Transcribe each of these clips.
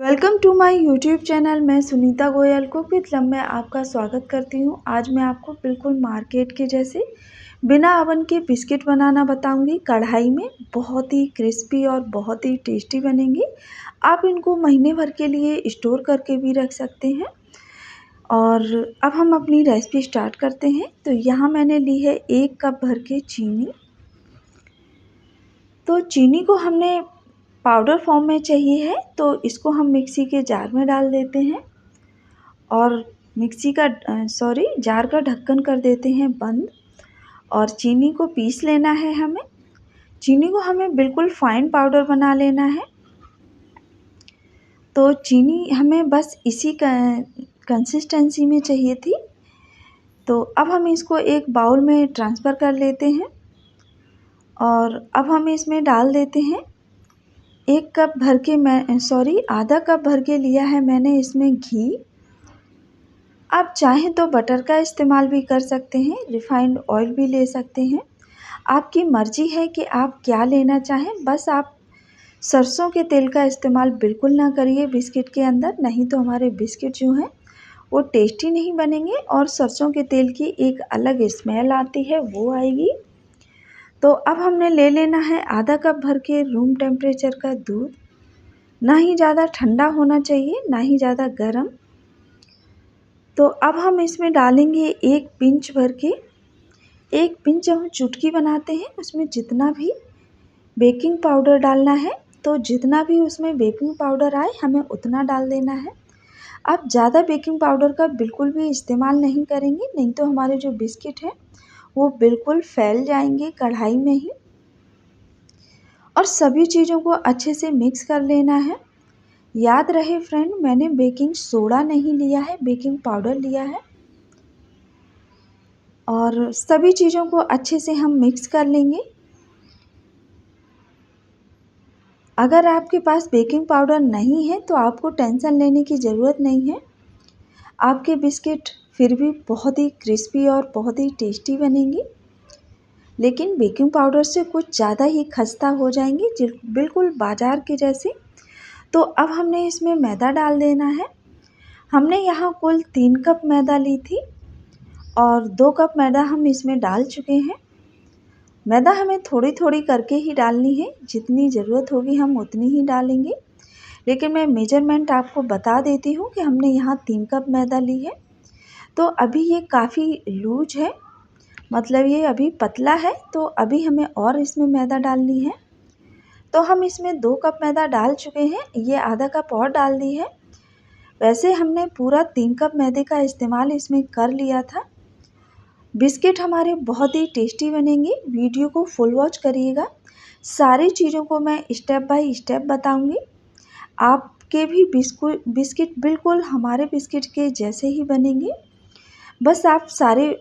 Welcome to my YouTube channel. मैं Sunita Goyal cook with love में आपका स्वागत करती हूँ। आज मैं आपको बिल्कुल मार्केट के जैसे बिना अवन के बिस्किट बनाना बताऊंगी। कढ़ाई में बहुत ही क्रिस्पी और बहुत ही टेस्टी बनेंगे। आप इनको महीने भर के लिए स्टोर करके भी रख सकते हैं। और अब हम अपनी रेसिपी स्टार्ट करते हैं। तो यहाँ मैंने ली है 1 कप भर के चीनी। तो चीनी को हमने पाउडर फॉर्म में चाहिए है, तो इसको हम मिक्सी के जार में डाल देते हैं और जार का ढक्कन कर देते हैं बंद। और चीनी को पीस लेना है हमें। चीनी को हमें बिल्कुल फाइन पाउडर बना लेना है। तो चीनी हमें बस इसी कंसिस्टेंसी में चाहिए थी। तो अब हम इसको एक बाउल में ट्रांसफ़र कर लेते हैं और अब हम इसमें डाल देते हैं आधा कप भर के लिया है मैंने इसमें घी। आप चाहें तो बटर का इस्तेमाल भी कर सकते हैं, रिफाइंड ऑयल भी ले सकते हैं। आपकी मर्ज़ी है कि आप क्या लेना चाहें। बस आप सरसों के तेल का इस्तेमाल बिल्कुल ना करिए बिस्किट के अंदर, नहीं तो हमारे बिस्किट जो हैं वो टेस्टी नहीं बनेंगे और सरसों के तेल की एक अलग स्मेल आती है, वो आएगी। तो अब हमने ले लेना है आधा कप भर के रूम टेम्परेचर का दूध। ना ही ज़्यादा ठंडा होना चाहिए, ना ही ज़्यादा गर्म। तो अब हम इसमें डालेंगे एक पिंच जब हम चुटकी बनाते हैं उसमें जितना भी बेकिंग पाउडर डालना है, तो जितना भी उसमें बेकिंग पाउडर आए हमें उतना डाल देना है। आप ज़्यादा बेकिंग पाउडर का बिल्कुल भी इस्तेमाल नहीं करेंगे, नहीं तो हमारे जो बिस्किट हैं वो बिल्कुल फैल जाएंगे कढ़ाई में ही। और सभी चीज़ों को अच्छे से मिक्स कर लेना है। याद रहे फ्रेंड, मैंने बेकिंग सोडा नहीं लिया है, बेकिंग पाउडर लिया है। और सभी चीज़ों को अच्छे से हम मिक्स कर लेंगे। अगर आपके पास बेकिंग पाउडर नहीं है तो आपको टेंशन लेने की ज़रूरत नहीं है। आपके बिस्किट फिर भी बहुत ही क्रिस्पी और बहुत ही टेस्टी बनेंगे, लेकिन बेकिंग पाउडर से कुछ ज़्यादा ही खस्ता हो जाएंगे, बिल्कुल बाज़ार के जैसे। तो अब हमने इसमें मैदा डाल देना है। हमने यहाँ कुल 3 कप मैदा ली थी और 2 कप मैदा हम इसमें डाल चुके हैं। मैदा हमें थोड़ी थोड़ी करके ही डालनी है, जितनी ज़रूरत होगी हम उतनी ही डालेंगे। लेकिन मैं मेजरमेंट आपको बता देती हूँ कि हमने यहाँ 3 कप मैदा ली है। तो अभी ये काफ़ी लूज है, मतलब ये अभी पतला है, तो अभी हमें और इसमें मैदा डालनी है। तो हम इसमें 2 कप मैदा डाल चुके हैं, ये आधा कप और डाल दी है। वैसे हमने पूरा 3 कप मैदे का इस्तेमाल इसमें कर लिया था। बिस्किट हमारे बहुत ही टेस्टी बनेंगे। वीडियो को फुल वॉच करिएगा, सारी चीज़ों को मैं स्टेप बाय स्टेप बताऊंगी। आपके भी बिस्किट बिल्कुल हमारे बिस्किट के जैसे ही बनेंगे। बस आप सारे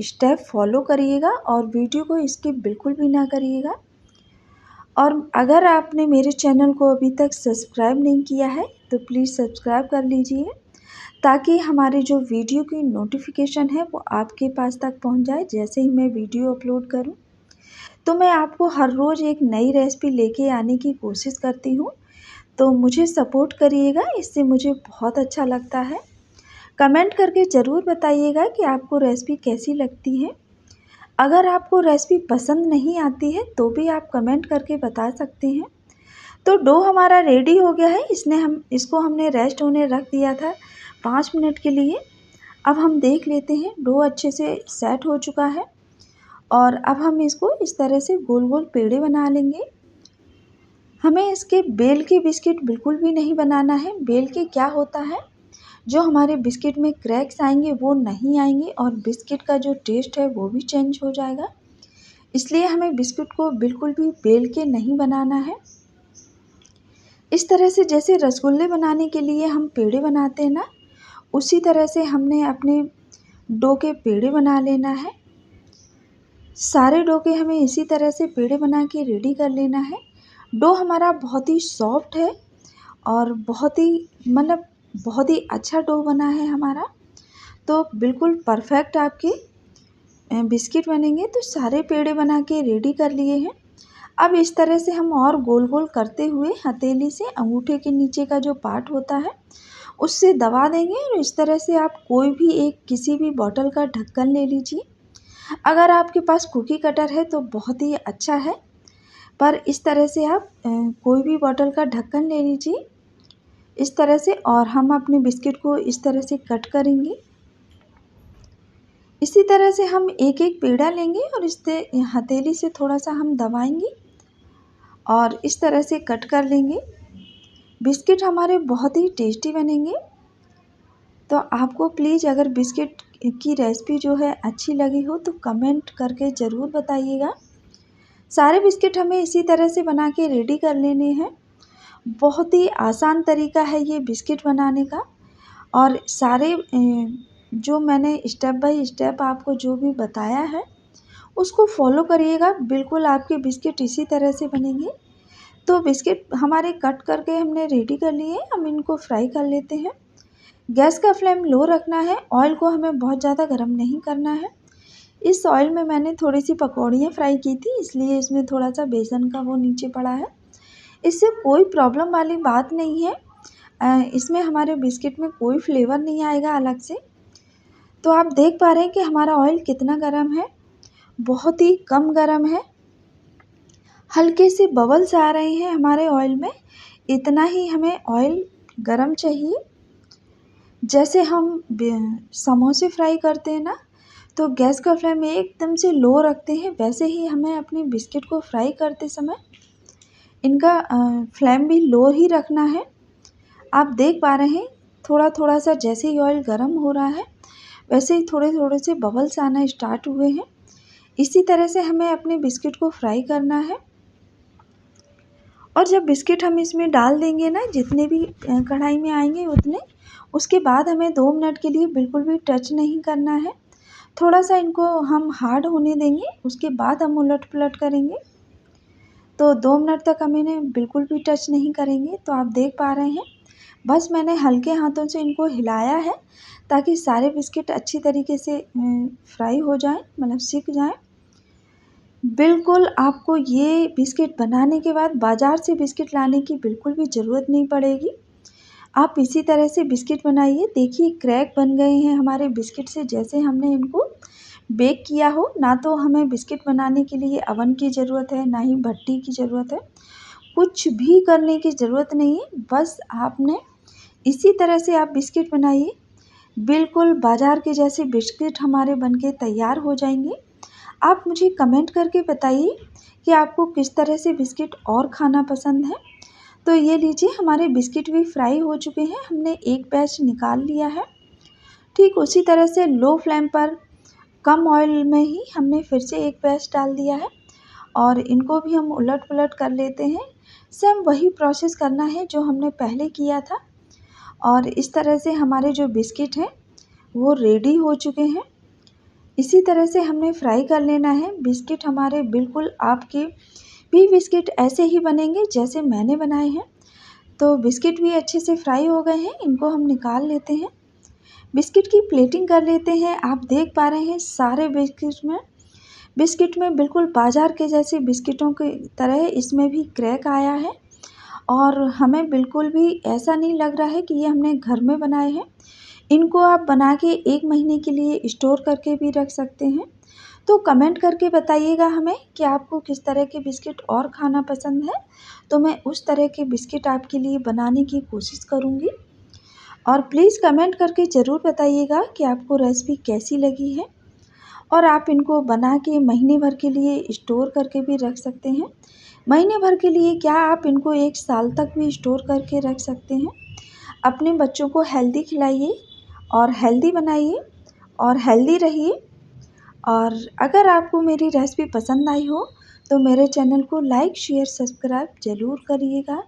स्टेप फॉलो करिएगा और वीडियो को स्किप बिल्कुल भी ना करिएगा। और अगर आपने मेरे चैनल को अभी तक सब्सक्राइब नहीं किया है तो प्लीज़ सब्सक्राइब कर लीजिए, ताकि हमारे जो वीडियो की नोटिफिकेशन है वो आपके पास तक पहुंच जाए जैसे ही मैं वीडियो अपलोड करूं। तो मैं आपको हर रोज़ एक नई रेसिपी लेके आने की कोशिश करती हूं, तो मुझे सपोर्ट करिएगा, इससे मुझे बहुत अच्छा लगता है। कमेंट करके ज़रूर बताइएगा कि आपको रेसिपी कैसी लगती है। अगर आपको रेसिपी पसंद नहीं आती है तो भी आप कमेंट करके बता सकते हैं। तो डो हमारा रेडी हो गया है। इसको हमने रेस्ट होने रख दिया था 5 मिनट के लिए। अब हम देख लेते हैं, डो अच्छे से सेट हो चुका है। और अब हम इसको इस तरह से गोल गोल पेड़े बना लेंगे। हमें इसके बेल के बिस्किट बिल्कुल भी नहीं बनाना है। बेल के क्या होता है, जो हमारे बिस्किट में क्रैक्स आएंगे वो नहीं आएंगे और बिस्किट का जो टेस्ट है वो भी चेंज हो जाएगा। इसलिए हमें बिस्किट को बिल्कुल भी बेल के नहीं बनाना है। इस तरह से जैसे रसगुल्ले बनाने के लिए हम पेड़े बनाते हैं ना, उसी तरह से हमने अपने डो के पेड़े बना लेना है। सारे डो के हमें इसी तरह से पेड़े बना के रेडी कर लेना है। डो हमारा बहुत ही सॉफ्ट है और बहुत ही अच्छा डो बना है हमारा। तो बिल्कुल परफेक्ट आपके बिस्किट बनेंगे। तो सारे पेड़े बना के रेडी कर लिए हैं। अब इस तरह से हम और गोल-गोल करते हुए हथेली से अंगूठे के नीचे का जो पार्ट होता है, उससे दबा देंगे और इस तरह से आप कोई भी एक किसी भी बॉटल का ढक्कन ले लीजिए। अगर आपके पास कुकी कटर है तो बहुत ही अच्छा है, पर इस तरह से आप कोई भी बॉटल का ढक्कन ले लीजिए इस तरह से, और हम अपने बिस्किट को इस तरह से कट करेंगे। इसी तरह से हम एक-एक पेड़ा लेंगे और इससे हथेली से थोड़ा-सा हम दबाएँगे और इस तरह से कट कर लेंगे। बिस्किट हमारे बहुत ही टेस्टी बनेंगे। तो आपको प्लीज़ अगर बिस्किट की रेसिपी जो है अच्छी लगी हो तो कमेंट करके ज़रूर बताइएगा। सारे बिस्किट हमें इसी तरह से बना के रेडी कर लेने हैं। बहुत ही आसान तरीका है ये बिस्किट बनाने का, और सारे जो मैंने स्टेप बाय स्टेप आपको जो भी बताया है उसको फॉलो करिएगा, बिल्कुल आपके बिस्किट इसी तरह से बनेंगे। तो बिस्किट हमारे कट करके हमने रेडी कर लिए हैं, हम इनको फ्राई कर लेते हैं। गैस का फ्लेम लो रखना है, ऑयल को हमें बहुत ज़्यादा गर्म नहीं करना है। इस ऑयल में मैंने थोड़ी सी पकौड़ियाँ फ्राई की थी, इसलिए इसमें थोड़ा सा बेसन का वो नीचे पड़ा है। इससे कोई प्रॉब्लम वाली बात नहीं है, इसमें हमारे बिस्किट में कोई फ्लेवर नहीं आएगा अलग से। तो आप देख पा रहे हैं कि हमारा ऑयल कितना गर्म है, बहुत ही कम गर्म है। हल्के से बबल्स आ रहे हैं हमारे ऑयल में, इतना ही हमें ऑयल गरम चाहिए। जैसे हम समोसे फ्राई करते हैं ना, तो गैस का फ्लेम एकदम से लो रखते हैं, वैसे ही हमें अपने बिस्किट को फ्राई करते समय इनका फ्लेम भी लो ही रखना है। आप देख पा रहे हैं थोड़ा-थोड़ा सा जैसे ही ऑयल गर्म हो रहा है, वैसे ही थोड़े-थोड़े से बबल्स आना स्टार्ट हुए हैं। इसी तरह से हमें अपने बिस्किट को फ्राई करना है। और जब बिस्किट हम इसमें डाल देंगे ना, जितने भी कढ़ाई में आएंगे उतने, उसके बाद हमें 2 मिनट के लिए बिल्कुल भी टच नहीं करना है। थोड़ा सा इनको हम हार्ड होने देंगे, उसके बाद हम उलट पुलट करेंगे। तो 2 मिनट तक हम इन्हें बिल्कुल भी टच नहीं करेंगे। तो आप देख पा रहे हैं बस मैंने हल्के हाथों से इनको हिलाया है, ताकि सारे बिस्किट अच्छी तरीके से फ्राई हो जाएं, मतलब सिक जाएं। बिल्कुल आपको ये बिस्किट बनाने के बाद बाज़ार से बिस्किट लाने की बिल्कुल भी ज़रूरत नहीं पड़ेगी। आप इसी तरह से बिस्किट बनाइए। देखिए क्रैक बन गए हैं हमारे बिस्किट से, जैसे हमने इनको बेक किया हो। ना तो हमें बिस्किट बनाने के लिए अवन की ज़रूरत है, ना ही भट्टी की ज़रूरत है। कुछ भी करने की ज़रूरत नहीं है, बस आपने इसी तरह से आप बिस्किट बनाइए। बिल्कुल बाज़ार के जैसे बिस्किट हमारे बनके तैयार हो जाएंगे। आप मुझे कमेंट करके बताइए कि आपको किस तरह से बिस्किट और खाना पसंद है। तो ये लीजिए हमारे बिस्किट भी फ्राई हो चुके हैं, हमने एक बैच निकाल लिया है। ठीक उसी तरह से लो फ्लेम पर कम ऑयल में ही हमने फिर से एक बैच डाल दिया है, और इनको भी हम उलट पुलट कर लेते हैं। सेम वही प्रोसेस करना है जो हमने पहले किया था, और इस तरह से हमारे जो बिस्किट हैं वो रेडी हो चुके हैं। इसी तरह से हमने फ्राई कर लेना है बिस्किट हमारे। बिल्कुल आपके भी बिस्किट ऐसे ही बनेंगे जैसे मैंने बनाए हैं। तो बिस्किट भी अच्छे से फ्राई हो गए हैं, इनको हम निकाल लेते हैं। बिस्किट की प्लेटिंग कर लेते हैं। आप देख पा रहे हैं सारे बिस्किट में बिल्कुल बाज़ार के जैसे बिस्किटों की तरह इसमें भी क्रैक आया है, और हमें बिल्कुल भी ऐसा नहीं लग रहा है कि ये हमने घर में बनाए हैं। इनको आप बना के 1 महीने के लिए स्टोर करके भी रख सकते हैं। तो कमेंट करके बताइएगा हमें कि आपको किस तरह के बिस्किट और खाना पसंद है, तो मैं उस तरह के बिस्किट आपके लिए बनाने की कोशिश करूँगी। और प्लीज़ कमेंट करके ज़रूर बताइएगा कि आपको रेसिपी कैसी लगी है, और आप इनको बना के महीने भर के लिए स्टोर करके भी रख सकते हैं। महीने भर के लिए क्या, आप इनको 1 साल तक भी स्टोर करके रख सकते हैं। अपने बच्चों को हेल्दी खिलाइए और हेल्दी बनाइए और हेल्दी रहिए। और अगर आपको मेरी रेसिपी पसंद आई हो तो मेरे चैनल को लाइक शेयर सब्सक्राइब ज़रूर करिएगा।